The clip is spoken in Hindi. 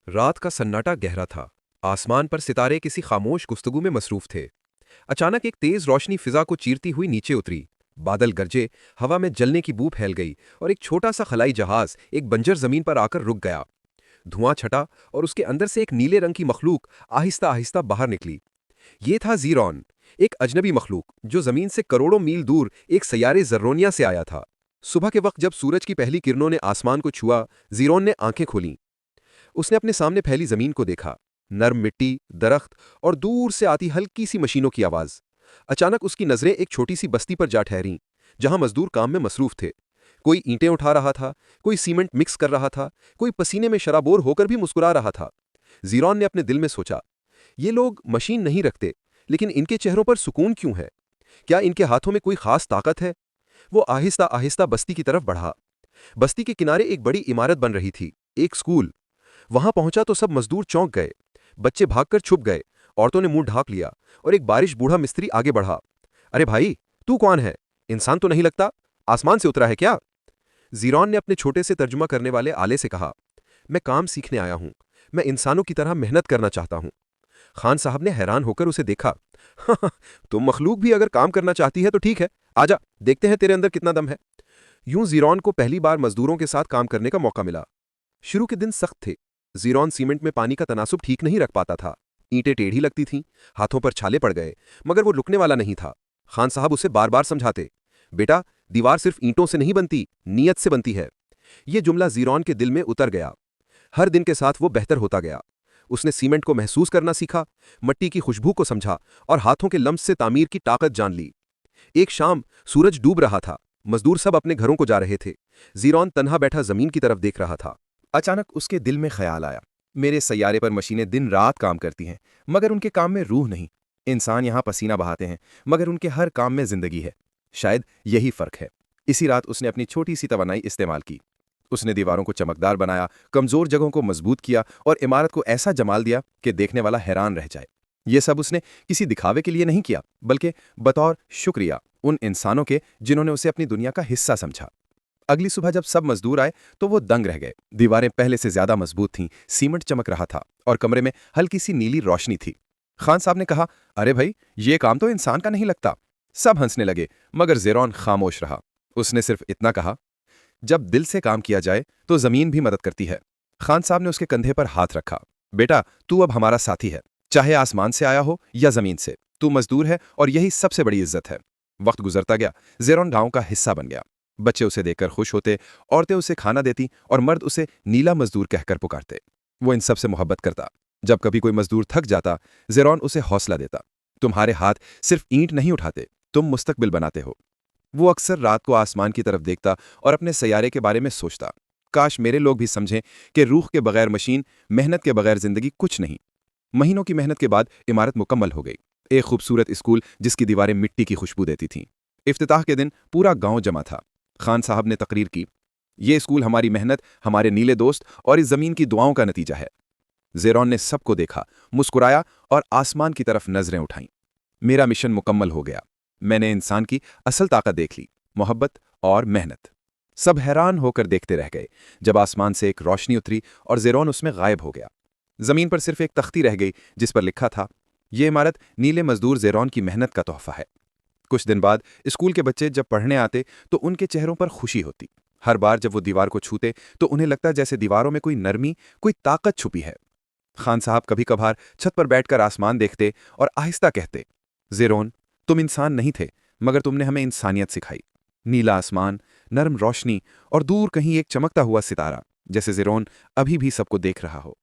रात का सन्नाटा गहरा था। आसमान पर सितारे किसी खामोश गुफ्तगू में मसरूफ थे। अचानक एक तेज रोशनी फिजा को चीरती हुई नीचे उतरी। बादल गरजे, हवा में जलने की बू फैल गई और एक छोटा सा खलाई जहाज एक बंजर जमीन पर आकर रुक गया। धुआं छटा और उसके अंदर से एक नीले रंग की मखलूक आहिस्ता आहिस्ता बाहर निकली। ये था ज़ीरॉन, एक अजनबी मखलूक जो जमीन से करोड़ों मील दूर एक सैयारे जर्रोनिया से आया था। सुबह के वक्त जब सूरज की पहली किरणों ने आसमान को छुआ, ज़ीरॉन ने आंखें खोलीं। उसने अपने सामने फैली जमीन को देखा। नर्म मिट्टी, दरख्त और दूर से आती हल्की सी मशीनों की आवाज। अचानक उसकी नजरें एक छोटी सी बस्ती पर जा ठहरीं, जहां मजदूर काम में मसरूफ थे। कोई ईंटें उठा रहा था, कोई सीमेंट मिक्स कर रहा था, कोई पसीने में शराबोर होकर भी मुस्कुरा रहा था। जीरॉन ने अपने दिल में सोचा, ये लोग मशीन नहीं रखते, लेकिन इनके चेहरों पर सुकून क्यों है? क्या इनके हाथों में कोई खास ताकत है? वो आहिस्ता आहिस्ता बस्ती की तरफ बढ़ा। बस्ती के किनारे एक बड़ी इमारत बन रही थी, एक स्कूल। वहां पहुंचा तो सब मजदूर चौंक गए। बच्चे भागकर छुप गए, औरतों ने मुंह ढांक लिया और एक बारिश बूढ़ा मिस्त्री आगे बढ़ा। अरे भाई, तू कौन है? इंसान तो नहीं लगता, आसमान से उतरा है क्या? जीरॉन ने अपने छोटे से तर्जुमा करने वाले आले से कहा, मैं काम सीखने आया हूं। मैं इंसानों की तरह मेहनत करना चाहता हूं। खान साहब ने हैरान होकर उसे देखा। तुम मखलूक भी अगर काम करना चाहती है तो ठीक है, आजा, देखते हैं तेरे अंदर कितना दम है। यूं जीरॉन को पहली बार मजदूरों के साथ काम करने का मौका मिला। शुरू के दिन सख्त थे। जीरॉन सीमेंट में पानी का तनासुब ठीक नहीं रख पाता था। ईंटें टेढ़ी लगती थीं, हाथों पर छाले पड़ गए, मगर वो रुकने वाला नहीं था। खान साहब उसे बार बार समझाते, बेटा, दीवार सिर्फ ईंटों से नहीं बनती, नीयत से बनती है। ये जुमला जीरॉन के दिल में उतर गया। हर दिन के साथ वो बेहतर होता गया। उसने सीमेंट को महसूस करना सीखा, मट्टी की खुशबू को समझा और हाथों के लम्स से तामीर की ताकत जान ली। एक शाम सूरज डूब रहा था। मजदूर सब अपने घरों को जा रहे थे। जीरॉन तन्हा बैठा जमीन की तरफ देख रहा था। अचानक उसके दिल में ख्याल आया, मेरे सैयारे पर मशीनें दिन रात काम करती हैं, मगर उनके काम में रूह नहीं। इंसान यहां पसीना बहाते हैं, मगर उनके हर काम में जिंदगी है। शायद यही फर्क है। इसी रात उसने अपनी छोटी सी तवानाई इस्तेमाल की। उसने दीवारों को चमकदार बनाया, कमजोर जगहों को मजबूत किया और इमारत को ऐसा जमाल दिया कि देखने वाला हैरान रह जाए। यह सब उसने किसी दिखावे के लिए नहीं किया, बल्कि बतौर शुक्रिया उन इंसानों के जिन्होंने उसे अपनी दुनिया का हिस्सा समझा। अगली सुबह जब सब मजदूर आए तो वो दंग रह गए। दीवारें पहले से ज्यादा मजबूत थीं, सीमेंट चमक रहा था और कमरे में हल्की सी नीली रोशनी थी। खान साहब ने कहा, अरे भाई, ये काम तो इंसान का नहीं लगता। सब हंसने लगे, मगर ज़ीरॉन खामोश रहा। उसने सिर्फ इतना कहा, जब दिल से काम किया जाए तो जमीन भी मदद करती है। खान साहब ने उसके कंधे पर हाथ रखा। बेटा, तू अब हमारा साथी है, चाहे आसमान से आया हो या जमीन से। तू मजदूर है और यही सबसे बड़ी इज्जत है। वक्त गुजरता गया, ज़ीरॉन गांव का हिस्सा बन गया। बच्चे उसे देखकर खुश होते, औरतें उसे खाना देती और मर्द उसे नीला मजदूर कहकर पुकारते। वो इन सब से मोहब्बत करता। जब कभी कोई मजदूर थक जाता, ज़ीरॉन उसे हौसला देता, तुम्हारे हाथ सिर्फ ईंट नहीं उठाते, तुम मुस्तकबिल बनाते हो। वो अक्सर रात को आसमान की तरफ देखता और अपने सैयारे के बारे में सोचता, काश मेरे लोग भी समझें कि रूह के बगैर मशीन, मेहनत के बगैर जिंदगी कुछ नहीं। महीनों की मेहनत के बाद इमारत मुकम्मल हो गई। एक खूबसूरत स्कूल जिसकी दीवारें मिट्टी की खुशबू देती थीं। इफ्तिताह के दिन पूरा गांव जमा था। खान साहब ने तकरीर की, ये स्कूल हमारी मेहनत, हमारे नीले दोस्त और इस जमीन की दुआओं का नतीजा है। ज़ीरॉन ने सबको देखा, मुस्कुराया और आसमान की तरफ नजरें उठाईं। मेरा मिशन मुकम्मल हो गया। मैंने इंसान की असल ताकत देख ली, मोहब्बत और मेहनत। सब हैरान होकर देखते रह गए जब आसमान से एक रोशनी उतरी और ज़ीरॉन उसमें गायब हो गया। जमीन पर सिर्फ एक तख्ती रह गई जिस पर लिखा था, यह इमारत नीले मजदूर ज़ीरॉन की मेहनत का तोहफा है। कुछ दिन बाद स्कूल के बच्चे जब पढ़ने आते तो उनके चेहरों पर खुशी होती। हर बार जब वो दीवार को छूते तो उन्हें लगता जैसे दीवारों में कोई नरमी, कोई ताकत छुपी है। खान साहब कभी कभार छत पर बैठकर आसमान देखते और आहिस्ता कहते, ज़ीरॉन, तुम इंसान नहीं थे, मगर तुमने हमें इंसानियत सिखाई। नीला आसमान, नरम रोशनी और दूर कहीं एक चमकता हुआ सितारा, जैसे ज़ीरॉन अभी भी सबको देख रहा हो।